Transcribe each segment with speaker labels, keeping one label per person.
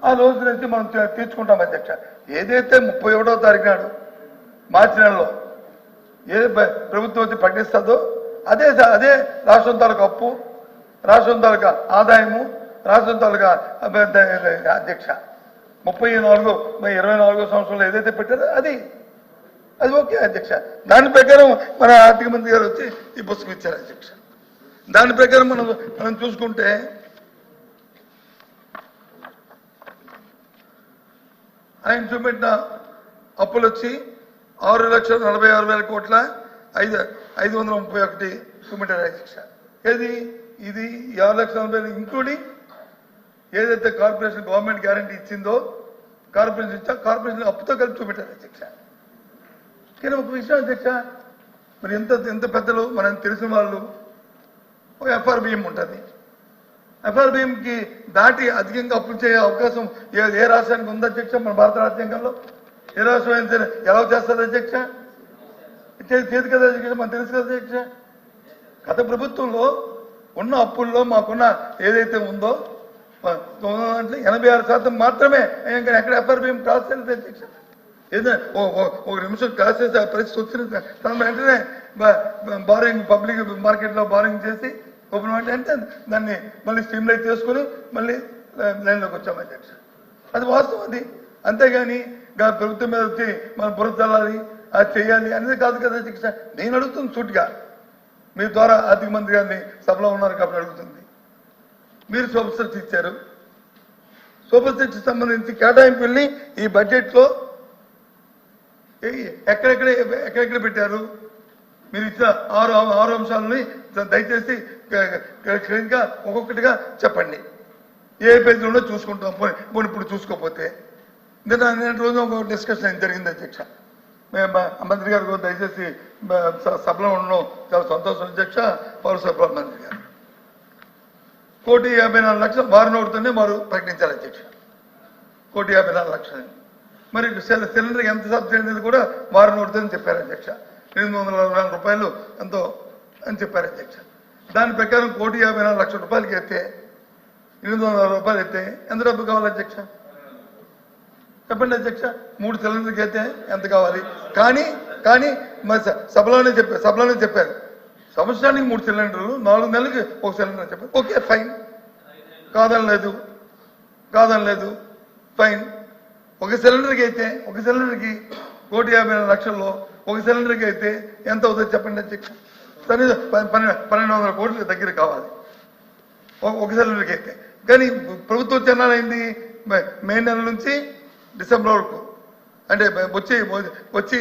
Speaker 1: ఆ రోజు నుంచి మనం తీర్చుకుంటాం అధ్యక్ష. ఏదైతే 31వ తారీఖు నాడు మార్చి నెలలో ఏ ప్రభుత్వం వచ్చి ప్రకటిస్తుందో అదే రాష్ట్రం తాలూకా అప్పు, రాష్ట్రం తాలూకా ఆదాయము, రాష్ట్రం తాలూకా అధ్యక్ష 24 సంవత్సరంలో ఏదైతే పెట్టారో అది ఓకే అధ్యక్ష. దాని ప్రకారం మన ఆర్థిక మంత్రి గారు వచ్చి ఈ పుస్తకం ఇచ్చారు అధ్యక్ష. దాని ప్రకారం మనం చూసుకుంటే ఆయన చూపెట్టిన అప్పులు వచ్చి 6,46,000 కోట్ల 531 చూపెట్టారు అధ్యక్ష. ఏది ఇది 6,40,000 ఇంక్లూడింగ్ ఏదైతే కార్పొరేషన్ గవర్నమెంట్ గ్యారంటీ ఇచ్చిందో కార్పొరేషన్ అప్పుతో కలిపి చూపెట్టారు అధ్యక్ష. కానీ ఒక విషయం అధ్యక్ష, మరి ఎంత పెద్దలు మనం తెలిసిన వాళ్ళు ఎఫ్ఆర్బిఎం ఉంటుంది. ఎఫ్ఆర్బిఎంకి దాటి అధికంగా అప్పులు చేయ అవకాశం ఏ రాష్ట్రానికి ఉంది అధ్యక్ష? మన భారత రాజ్యాంగంలో ఏ రాష్ట్రం అయినా సరే ఎలా చేస్తుంది అధ్యక్ష? చేతి కదా అధ్యక్ష, మనకు తెలుసు కదా అధ్యక్ష. గత ప్రభుత్వంలో ఉన్న అప్పుల్లో మాకున్న ఏదైతే ఉందో 86% మాత్రమే. ఇంకా ఎక్కడ ఎఫ్ఆర్బిఎం క్రాస్ చేయాలి అధ్యక్ష? ఏదైనా ఒక నిమిషం క్రాస్ చేసే పరిస్థితి వచ్చిన తన వెంటనే బారింగ్ పబ్లిక్ మార్కెట్లో బారింగ్ చేసి ఓపెన్ అంటే దాన్ని మళ్ళీ స్ట్రీమ్లైట్ చేసుకుని మళ్ళీ లైన్లోకి వచ్చాం అధ్యక్ష. అది వాస్తవం. అది అంతేగాని ప్రభుత్వం మీద వచ్చి మనం బుర్ర చల్లాలి, అది చేయాలి అనేది కాదు కదా అధ్యక్ష. నేను అడుగుతుంది సూటిగా, మీ ద్వారా ఆర్థిక మంత్రి గారిని సభలో ఉన్నారు కాబట్టి అడుగుతుంది. మీరు సూపర్ సిక్స్ ఇచ్చారు. సూపర్ సిక్స్ సంబంధించి కేటాయింపుల్ని ఈ బడ్జెట్లో ఎక్కడెక్కడ పెట్టారు? మీరు ఇచ్చిన ఆరు అంశాలని దయచేసి క్లియర్గా ఒక్కొక్కటిగా చెప్పండి. ఏ పేజీలో చూసుకుంటాం ఇప్పుడు చూసుకోకపోతే. నేను రోజు ఒక డిస్కషన్ జరిగింది అధ్యక్ష. మంత్రి గారు దయచేసి సభలో ఉండడం చాలా సంతోషం అధ్యక్ష. పౌర సరఫరా మంత్రి గారు 1,54,00,000 వారం నోడుతూనే వారు ప్రకటించారు అధ్యక్ష. 1,54,00,000 మరి సిలిండర్కి ఎంత సబ్సిడీ అనేది కూడా వారం నోడుతుందని చెప్పారు అధ్యక్ష. 844 రూపాయలు ఎంతో అని చెప్పారు అధ్యక్ష. దాని ప్రకారం 1,54,00,000 రూపాయలకి ఎత్తే 840 రూపాయలు ఎత్తే ఎంత డబ్బు కావాలి అధ్యక్ష? చెప్పండి అధ్యక్ష. 3 సిలిండర్కి అయితే ఎంత కావాలి? కానీ మరి సభలోనే చెప్పారు సంవత్సరానికి 3 సిలిండర్లు, 4 నెలలకి 1 సిలిండర్ చెప్పారు. ఓకే ఫైన్, కాదనలేదు ఫైన్. ఒక సిలిండర్కి 1,54,00,000లో 1 సిలిండర్కి అయితే ఎంత అవుతుంది చెప్పండి అధ్యక్ష? సరే 1,200 కోట్ల దగ్గర కావాలి 1 సిలిండర్కి అయితే. కానీ ప్రభుత్వం చెన్నాలైంది మే నెల నుంచి డిసెంబర్ వరకు, అంటే వచ్చి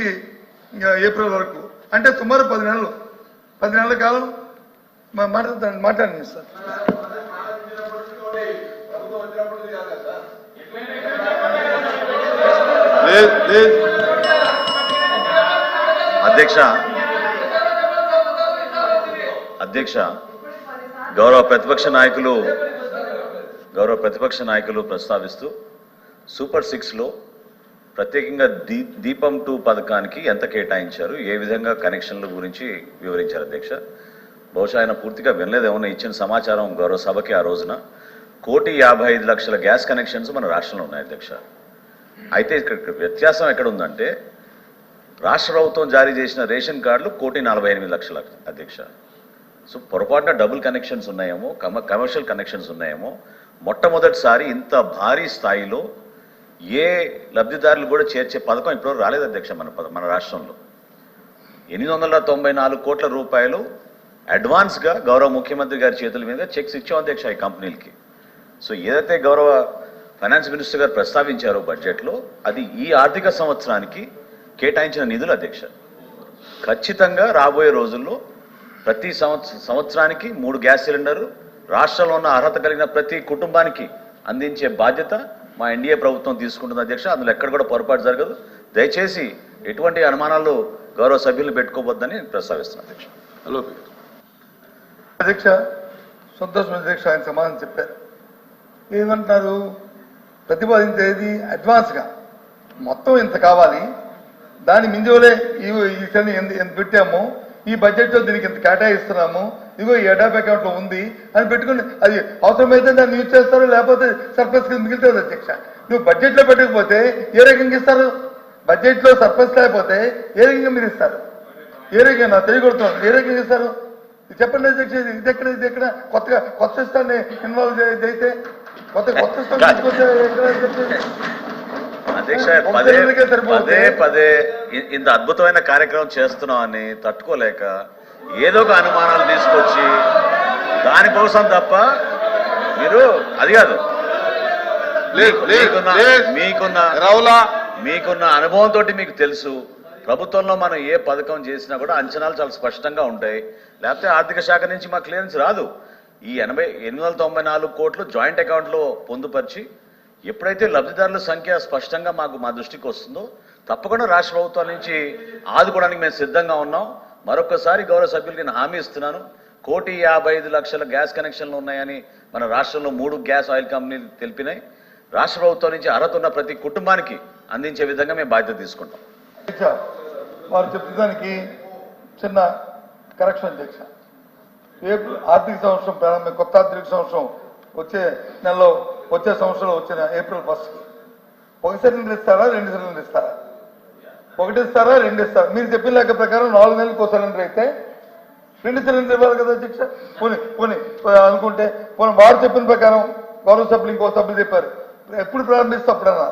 Speaker 1: ఏప్రిల్ వరకు, అంటే సుమారు 10 నెలల కాలం మాట్లాడండి సార్.
Speaker 2: అధ్యక్ష గౌరవ ప్రతిపక్ష నాయకులు ప్రస్తావిస్తూ సూపర్ 6లో ప్రత్యేకంగా దీపం 2 పథకానికి ఎంత కేటాయించారు, ఏ విధంగా కనెక్షన్ల గురించి వివరించారు అధ్యక్ష. బహుశా ఆయన పూర్తిగా వినలేదేమన్నా. ఇచ్చిన సమాచారం గౌరవ సభకి ఆ రోజున 1,55,00,000 గ్యాస్ కనెక్షన్స్ మన రాష్ట్రంలో ఉన్నాయి అధ్యక్ష. అయితే ఇక్కడ వ్యత్యాసం ఎక్కడ ఉందంటే రాష్ట్ర ప్రభుత్వం జారీ చేసిన రేషన్ కార్డులు 1,48,00,000 అధ్యక్ష. సో పొరపాటున డబుల్ కనెక్షన్స్ ఉన్నాయేమో, కమర్షియల్ కనెక్షన్స్ ఉన్నాయేమో. మొట్టమొదటిసారి ఇంత భారీ స్థాయిలో ఏ లబ్ధిదారులు కూడా చేర్చే పథకం ఇప్పటివరకు రాలేదు అధ్యక్ష మన రాష్ట్రంలో. 894 కోట్ల రూపాయలు అడ్వాన్స్గా గౌరవ ముఖ్యమంత్రి గారి చేతుల మీద చెక్స్ ఇచ్చాం అధ్యక్ష ఈ కంపెనీలకి. సో ఏదైతే గౌరవ ఫైనాన్స్ మినిస్టర్ గారు ప్రస్తావించారో బడ్జెట్లో, అది ఈ ఆర్థిక సంవత్సరానికి కేటాయించిన నిధులు అధ్యక్ష. ఖచ్చితంగా రాబోయే రోజుల్లో ప్రతి సంవత్సరానికి 3 గ్యాస్ సిలిండర్లు రాష్ట్రంలో ఉన్న అర్హత కలిగిన ప్రతి కుటుంబానికి అందించే బాధ్యత మా ఎన్డీఏ ప్రభుత్వం తీసుకుంటుంది అధ్యక్ష. అందులో ఎక్కడ కూడా పొరపాటు జరగదు. దయచేసి ఎటువంటి అనుమానాలు గౌరవ సభ్యులు పెట్టుకోవద్దని ప్రస్తావిస్తున్నాను అధ్యక్ష.
Speaker 1: హలో అధ్యక్ష, సంతోషం అధ్యక్ష. ఆయన సమాధానం చెప్పారు. ఏమంటారు? ప్రతిపాదించేది అడ్వాన్స్గా మొత్తం ఇంత కావాలి, దాని మింజోలే ఈ ఎంత పెట్టామో, ఈ బడ్జెట్లో దీనికి ఇంత కేటాయిస్తున్నాము, ఇదిగో ఈ ఎడాప్ అకౌంట్ లో ఉంది అని పెట్టుకుని అది అవసరమైతే దాన్ని యూజ్ చేస్తారు, లేకపోతే సర్ప్లస్ కింద మిగులుతుంది అధ్యక్ష. నువ్వు బడ్జెట్ లో పెట్టకపోతే ఏ రకంగా ఇస్తారు? బడ్జెట్ లో సర్ప్లస్ లేకపోతే ఏ రకంగా మీరు ఇస్తారు? ఏ రకంగా నా తెలియకొడుతున్నాను, ఏ రకంగా ఇస్తారు చెప్పండి అధ్యక్ష. ఇది ఎక్కడ కొత్త సిస్టాన్ని ఇన్వాల్వ్ అయితే కొత్త సిస్టమ్ తీసుకొస్తే
Speaker 2: అధ్యక్ష పదే ఇంత అద్భుతమైన కార్యక్రమం చేస్తున్నాం అని తట్టుకోలేక ఏదో ఒక అనుమానాలు తీసుకొచ్చి దానికోసం తప్ప మీరు అది కాదు మీకున్న అనుభవంతో మీకు తెలుసు ప్రభుత్వంలో మనం ఏ పథకం చేసినా కూడా అంచనాలు చాలా స్పష్టంగా ఉంటాయి. లేకపోతే ఆర్థిక శాఖ నుంచి మా క్లియరెన్స్ రాదు. ఈ 894 కోట్లు జాయింట్ అకౌంట్లో పొందుపరిచి ఎప్పుడైతే లబ్ధిదారుల సంఖ్య స్పష్టంగా మా దృష్టికి వస్తుందో తప్పకుండా రాష్ట్ర ప్రభుత్వం నుంచి ఆదుకోవడానికి మేము సిద్ధంగా ఉన్నాం. మరొకసారి గౌరవ సభ్యులు నేను హామీ ఇస్తున్నాను, 1,55,00,000 గ్యాస్ కనెక్షన్లు ఉన్నాయని మన రాష్ట్రంలో 3 గ్యాస్ ఆయిల్ కంపెనీలు తెలిపినాయి. రాష్ట్ర ప్రభుత్వం నుంచి అర్హత ఉన్న ప్రతి కుటుంబానికి అందించే విధంగా మేము బాధ్యత తీసుకుంటాం.
Speaker 1: వారు చెప్తానికి చిన్న కరెక్షన్ అధ్యక్ష. ఆర్థిక సంవత్సరం ప్రారంభం, కొత్త ఆర్థిక సంవత్సరం వచ్చే నెలలో, వచ్చే సంవత్సరంలో వచ్చిన ఏప్రిల్ 1కి ఒక సిలిండర్ ఇస్తారా, 2 సిలిండర్ ఇస్తారా? 1 ఇస్తారా, 2 ఇస్తారా? మీరు చెప్పిన లెక్క ప్రకారం 4 నెలలకు ఒక సిలిండర్ అయితే 2 సిలిండర్ ఇవ్వాలి కదా అధ్యక్ష. పోనీ అనుకుంటే వారు చెప్పిన ప్రకారం గౌరవ సభ్యులు ఇంకో సభ్యులు చెప్పారు ఎప్పుడు ప్రారంభిస్తే అప్పుడన్నా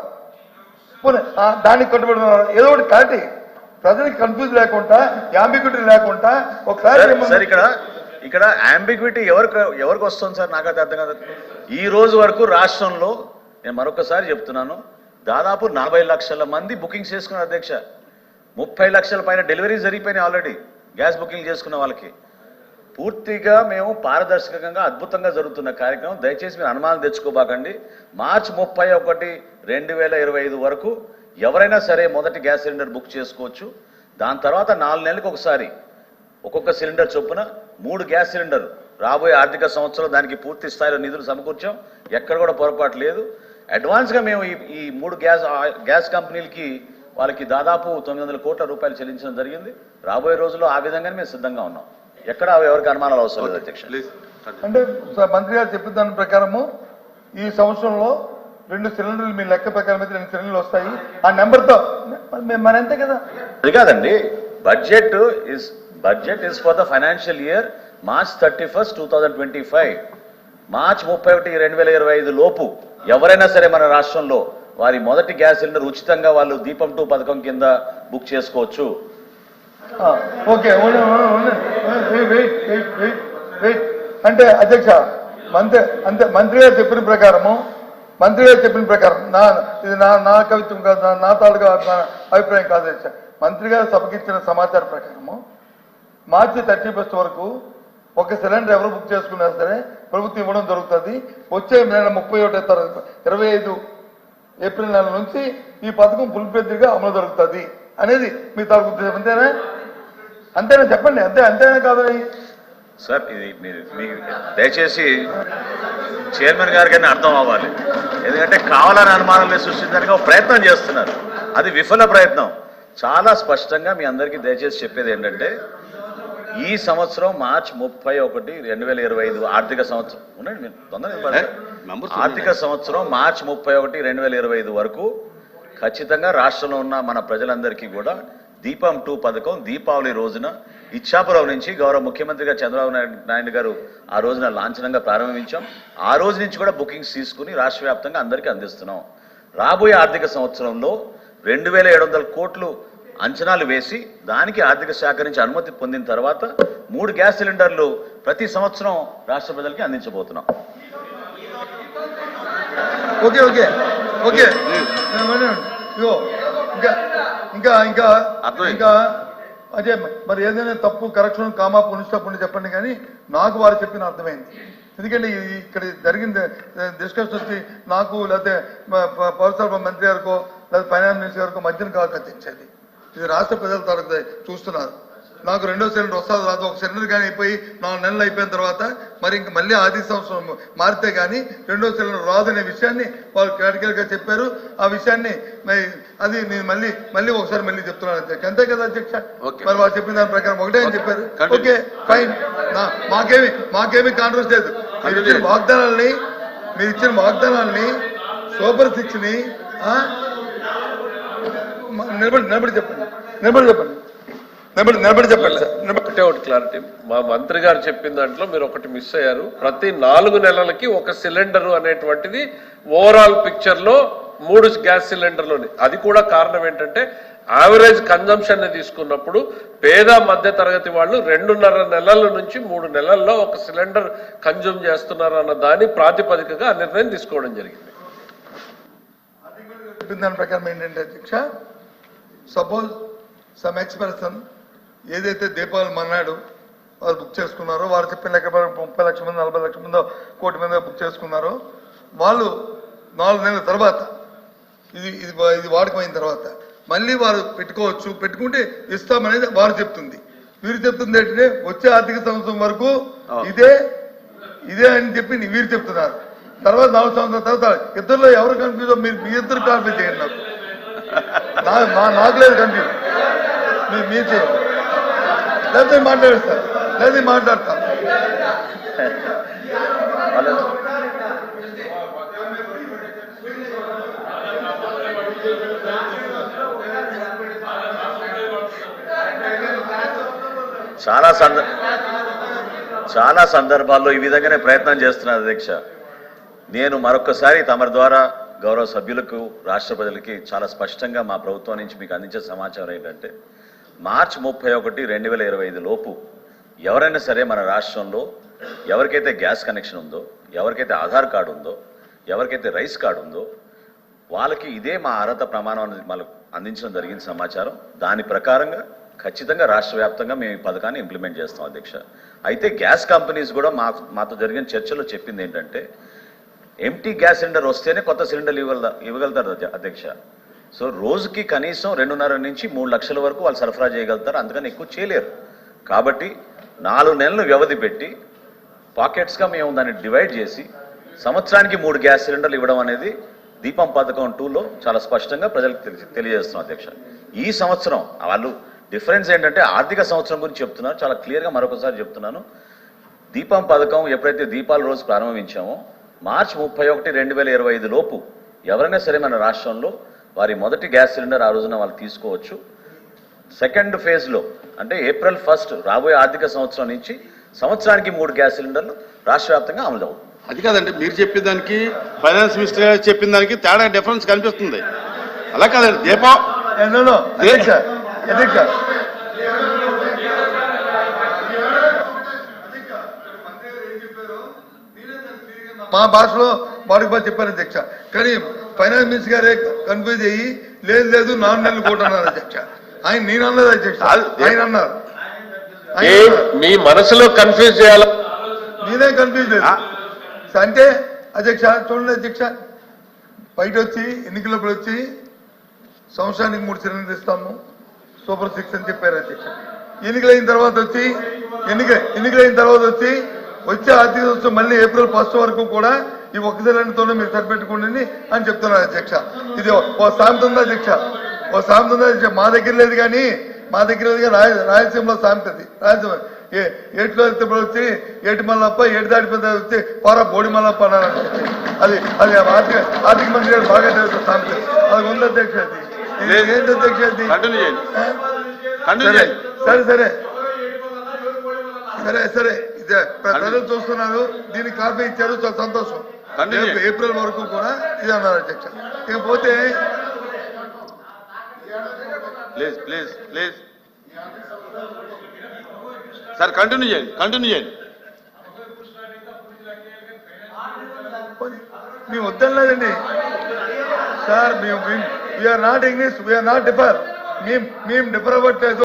Speaker 1: పోనీ దానికి కట్టుబడి ఉన్నారు. ఏదో ఒకటి క్లారిటీ, ప్రజలకు కన్ఫ్యూజ్ లేకుండా, యాంబిగ్యూటీ లేకుండా ఒక క్లారిటీ.
Speaker 2: ఇక్కడ యాంబిగ్విటీ ఎవరికి వస్తుంది సార్? నాకైతే అర్థం కాదు. ఈ రోజు వరకు రాష్ట్రంలో నేను మరొకసారి చెప్తున్నాను, దాదాపు 40 లక్షల మంది బుకింగ్స్ చేసుకున్నారు అధ్యక్ష. 30 లక్షల పైన డెలివరీ జరిగిపోయినాయి ఆల్రెడీ గ్యాస్ బుకింగ్ చేసుకున్న వాళ్ళకి. పూర్తిగా మేము పారదర్శకంగా అద్భుతంగా జరుగుతున్న కార్యక్రమం. దయచేసి మీరు అనుమానం తెచ్చుకోబాకండి. మార్చి 31, 2025 వరకు ఎవరైనా సరే మొదటి గ్యాస్ సిలిండర్ బుక్ చేసుకోవచ్చు. దాని తర్వాత 4 నెలలకు ఒకసారి ఒక్కొక్క సిలిండర్ చొప్పున 3 గ్యాస్ సిలిండర్ రాబోయే ఆర్థిక సంవత్సరం దానికి పూర్తి స్థాయిలో నిధులు సమకూర్చాం. ఎక్కడ కూడా పొరపాటు లేదు. అడ్వాన్స్గా మేము ఈ 3 గ్యాస్ కంపెనీలకి వాళ్ళకి దాదాపు 900 కోట్ల రూపాయలు చెల్లించడం జరిగింది. రాబోయే రోజుల్లో ఆ విధంగానే మేము సిద్ధంగా ఉన్నాం. ఎక్కడ ఎవరికి అనుమానాలు అవసరం లేదు అధ్యక్ష.
Speaker 1: అంటే మంత్రి గారు చెప్పిన దాని ప్రకారము ఈ సంవత్సరంలో 2 సిలిండర్లు మీ లెక్క ప్రకారం అయితే 2 సిలిండర్లు వస్తాయి. ఆ నెంబర్తో మన అంతే కదా.
Speaker 2: అది కాదండి, budget is for the financial year March 31, 2025. March 31, 2025 లోపు ఎవరైనా సరే మన రాష్ట్రంలో వారి మొదటి గ్యాస్ సిలిండర్ ఉచితంగా వాళ్ళు దీపం 2 పథకం కింద బుక్ చేసుకోవచ్చు.
Speaker 1: ఓకే, అంటే అధ్యక్ష మంత్రి గారు చెప్పిన ప్రకారం ఇది నా కవిత్వం కాదు, నా తాలూకా అభిప్రాయం కాదు అధ్యక్ష. మంత్రి గారు సభకి ఇచ్చిన సమాచారం ప్రకారము మార్చి 31 వరకు ఒక సిలిండర్ ఎవరు బుక్ చేసుకున్నా సరే ప్రభుత్వం ఇవ్వడం జరుగుతుంది. వచ్చే నెల 25 ఏప్రిల్ నెల నుంచి ఈ పథకం ఫుల్ ఫ్లెడ్జ్డ్గా అమలు జరుగుతుంది అనేది మీ తాలూకు ఉద్దేశం. అంతేనా చెప్పండి. అంతేనా కాదని
Speaker 2: సార్, ఇది మీరు దయచేసి చైర్మన్ గారికైనా అర్థం అవ్వాలి. ఎందుకంటే కావాలని అనుమానాలు సృష్టించడానికి ఒక ప్రయత్నం చేస్తున్నారు. అది విఫల ప్రయత్నం. చాలా స్పష్టంగా మీ అందరికీ దయచేసి చెప్పేది ఏంటంటే, ఈ సంవత్సరం మార్చి 31, 2025 ఆర్థిక సంవత్సరం ఉండండి, మీరు తొందరగా ఆర్థిక సంవత్సరం మార్చి 31, 2025 వరకు ఖచ్చితంగా రాష్ట్రంలో ఉన్న మన ప్రజలందరికీ కూడా దీపం 2 పథకం దీపావళి రోజున ఇచ్చాపురం నుంచి గౌరవ ముఖ్యమంత్రిగా చంద్రబాబు నాయుడు గారు ఆ రోజున లాంఛనంగా ప్రారంభించాం. ఆ రోజు నుంచి కూడా బుకింగ్స్ తీసుకుని రాష్ట్ర వ్యాప్తంగా అందరికీ అందిస్తున్నాం. రాబోయే ఆర్థిక సంవత్సరంలో 2,700 కోట్లు అంచనాలు వేసి దానికి ఆర్థిక శాఖ నుంచి అనుమతి పొందిన తర్వాత 3 గ్యాస్ సిలిండర్లు ప్రతి సంవత్సరం రాష్ట్ర ప్రజలకి అందించబోతున్నాం.
Speaker 1: ఓకే ఓకే ఓకే ఇంకా అదే మరి ఏదైనా తప్పు కరెక్షన్ కామా పునిష్టప్పుడు చెప్పండి, కానీ నాకు వారు చెప్పిన అర్థమైంది. ఎందుకంటే ఇక్కడ జరిగిన డిస్కషన్ వచ్చి నాకు లేకపోతే పౌరసరఫరా మంత్రి గారికో లేదా ఫైనాన్స్ మినిస్టర్ గారికో మధ్యన కాదు కట్టించేది. ఇది రాష్ట్ర ప్రజల తరగతి చూస్తున్నారు. నాకు రెండో సిలిండర్ వస్తుంది రాదు, ఒక సిలిండర్ కానీ అయిపోయి 4 నెలలు అయిపోయిన తర్వాత మరి ఇంక మళ్ళీ ఆర్థిక సంవత్సరం మారితే కానీ రెండో సిలిండర్ రాదనే విషయాన్ని వాళ్ళు క్లారికల్గా చెప్పారు. ఆ విషయాన్ని అది నేను మళ్ళీ ఒకసారి మళ్ళీ చెప్తున్నాను అధ్యక్ష. అంతే కదా అధ్యక్ష? మరి వాళ్ళు చెప్పిన దాని ప్రకారం ఒకటే అని చెప్పారు. ఓకే ఫైన్, మాకేమి కాంట్రవర్సీ లేదు. మీరు ఇచ్చిన వాగ్దానాల్ని సూపర్ 6 ని నిలబడి చెప్పండి సార్.
Speaker 3: ఒకటే ఒకటి క్లారిటీ, మా మంత్రి గారు చెప్పిన దాంట్లో మీరు ఒకటి మిస్ అయ్యారు. ప్రతి 4 నెలలకి ఒక సిలిండర్ అనేటువంటిది ఓవరాల్ పిక్చర్ లో 3 గ్యాస్ సిలిండర్లోని. అది కూడా కారణం ఏంటంటే యావరేజ్ కన్జంప్షన్ ని తీసుకున్నప్పుడు పేద మధ్య తరగతి వాళ్ళు 2.5 నెలల నుంచి 3 నెలల్లో ఒక సిలిండర్ కన్జ్యూమ్ చేస్తున్నారు అన్న దాని ప్రాతిపదికగా ఆ నిర్ణయం తీసుకోవడం జరిగింది.
Speaker 1: దాని ప్రకారం ఏంటంటే అధ్యక్ష, సపోజ్ సమ్ ఎక్స్పర్సన్ ఏదైతే దీపావళి మన్నాడు వాళ్ళు బుక్ చేసుకున్నారో, వారు చెప్పిన లెక్క 30 లక్షల మంది 40 లక్షల మంది 1 కోటి మంది బుక్ చేసుకున్నారో, వాళ్ళు 4 నెలల తర్వాత ఇది వాడకమైన తర్వాత మళ్ళీ వారు పెట్టుకోవచ్చు, పెట్టుకుంటే ఇస్తామనేది వారు చెప్తుంది. వీరు చెప్తుంది ఏంటంటే వచ్చే ఆర్థిక సంవత్సరం వరకు ఇదే అని చెప్పి వీరు చెప్తున్నారు. తర్వాత 4 సంవత్సరాల తర్వాత ఇద్దరులో ఎవరు కన్ఫ్యూజ్, మీ ఇద్దరు కాన్ఫ్యూజ్ చేయండి. నాకు లేదు కన్ఫ్యూజ్, మీరు చేయండి. లేదా మాట్లాడేస్తారు, లేదా మాట్లాడతాను.
Speaker 2: చాలా సందర్భాల్లో ఈ విధంగానే ప్రయత్నం చేస్తున్నారు అధ్యక్ష. నేను మరొకసారి తమ ద్వారా గౌరవ సభ్యులకు, రాష్ట్ర ప్రజలకి చాలా స్పష్టంగా మా ప్రభుత్వం నుంచి మీకు అందించే సమాచారం ఏంటంటే, మార్చి 31, 2025 లోపు ఎవరైనా సరే మన రాష్ట్రంలో ఎవరికైతే గ్యాస్ కనెక్షన్ ఉందో, ఎవరికైతే ఆధార్ కార్డు ఉందో, ఎవరికైతే రైస్ కార్డు ఉందో వాళ్ళకి ఇదే మా అర్హత ప్రమాణం మనకు అందించడం జరిగిన సమాచారం. దాని ప్రకారంగా ఖచ్చితంగా రాష్ట్ర వ్యాప్తంగా మేము ఈ పథకాన్ని ఇంప్లిమెంట్ చేస్తాం అధ్యక్ష. అయితే గ్యాస్ కంపెనీస్ కూడా మాతో జరిగిన చర్చలో చెప్పింది ఏంటంటే, ఎంటీ గ్యాస్ సిలిండర్ వస్తేనే కొత్త సిలిండర్లు ఇవ్వగలుగుతారు అధ్యక్ష. సో రోజుకి కనీసం 2.5 నుంచి 3 లక్షల వరకు వాళ్ళు సరఫరా చేయగలుగుతారు, అందుకని ఎక్కువ చేయలేరు. కాబట్టి 4 నెలలు వ్యవధి పెట్టి పాకెట్స్గా మేము దాన్ని డివైడ్ చేసి సంవత్సరానికి 3 గ్యాస్ సిలిండర్లు ఇవ్వడం అనేది దీపం పథకం 2లో చాలా స్పష్టంగా ప్రజలకు తెలియజేస్తున్నాం అధ్యక్ష. ఈ సంవత్సరం వాళ్ళు డిఫరెన్స్ ఏంటంటే ఆర్థిక సంవత్సరం గురించి చెప్తున్నారు, చాలా క్లియర్గా మరొకసారి చెప్తున్నాను. దీపం పథకం ఎప్పుడైతే దీపాల రోజు ప్రారంభించామో మార్చి 31, 2025 లోపు ఎవరైనా సరే మన రాష్ట్రంలో వారి మొదటి గ్యాస్ సిలిండర్ ఆ రోజున వాళ్ళు తీసుకోవచ్చు. సెకండ్ ఫేజ్లో అంటే April 1 రాబోయే ఆర్థిక సంవత్సరం నుంచి సంవత్సరానికి 3 గ్యాస్ సిలిండర్లు రాష్ట్ర వ్యాప్తంగా అమలు అవుతుంది.
Speaker 4: అది కాదండి, మీరు చెప్పిన దానికి ఫైనాన్స్ మినిస్టర్ గారు చెప్పిన దానికి తేడా డిఫరెన్స్ కనిపిస్తుంది. అలా కాదండి, దీపం
Speaker 1: మా భాషలో వాడికి బాగా చెప్పారు అధ్యక్ష. కానీ ఫైనాన్స్ మినిస్టర్ గారే కన్ఫ్యూజ్ అయ్యి లేదు 4 నెలలు కూడా అన్నారు అధ్యక్ష. ఆయన నేను అన్నది అధ్యక్ష, ఆయన అన్నారు.
Speaker 3: మీ మనసులో కన్ఫ్యూజ్ చేయాలి,
Speaker 1: నేనే కన్ఫ్యూజ్ లేదు అంటే అధ్యక్ష. చూడండి అధ్యక్ష, బయట వచ్చి ఎన్నికలప్పుడు వచ్చి సంవత్సరానికి 3 సిలిండర్లు ఇస్తాము, సూపర్ 6 అని చెప్పారు అధ్యక్ష. ఎన్నికలైన తర్వాత వచ్చి వచ్చే ఆర్థిక సంవత్సరం మళ్ళీ April 1 వరకు కూడా ఈ 1 సిలిండర్తోనే మీరు సరిపెట్టుకోండి అని చెప్తున్నారు అధ్యక్ష. ఇది ఓ సామెత ఉందా అధ్యక్ష? మా దగ్గర లేదు కానీ రాయలసీమలో సామెతది. రాయలసీమ ఏట్లో వెళ్తే వచ్చి ఏటి మల్లప్ప, ఏటి దాటిపోతే వచ్చి పోరా బోడి మల్లప్ప అన్నారు. అది ఆర్థిక మంత్రి గారు బాగా తెలుసు సామెత. అది ఉంది అధ్యక్ష. అది ఏంటి అధ్యక్ష? అది సరే ప్రజలు చూస్తున్నారు, దీనికి కాపీ ఇచ్చారు, చాలా సంతోషం. April వరకు కూడా ఇది అన్నారు అధ్యక్ష. ఇకపోతే
Speaker 4: ప్లీజ్ సార్ కంటిన్యూ చేయండి.
Speaker 1: మేము వద్దలేదండి sir, we're not English, we're not differ. మేము డిఫర్ అవ్వట్లేదు.